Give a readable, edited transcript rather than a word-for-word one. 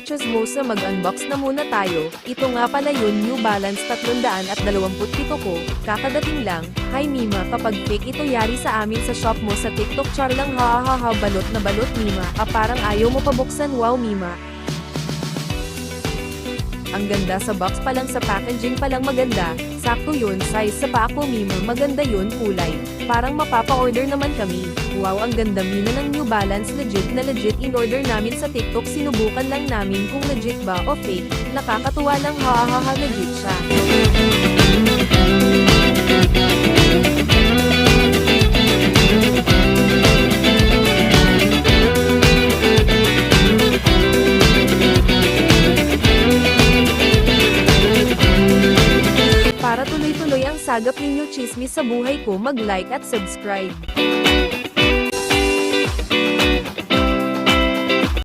Chismosa, mag-unbox na muna tayo. Ito nga pala yun, New Balance 327 ko, kakadating lang. Hi Mima, kapag fake ito yari sa amin sa shop mo sa TikTok, char lang, hahaha, balot na balot Mima, parang ayaw mo pabuksan, wow Mima. Ang ganda sa box pa lang, sa packaging pa lang maganda, sakto yun, size sa pa ako Mima, maganda yun, kulay, parang mapapa-order naman kami. Wow, ang ganda Mima ng New Balance, legit na legit, in-order namin sa TikTok, sinubukan lang namin kung legit ba o fake, nakakatuwa lang, hahaha, legit siya. Para tuloy-tuloy ang sagap ninyo chismis sa buhay ko, mag-like at subscribe.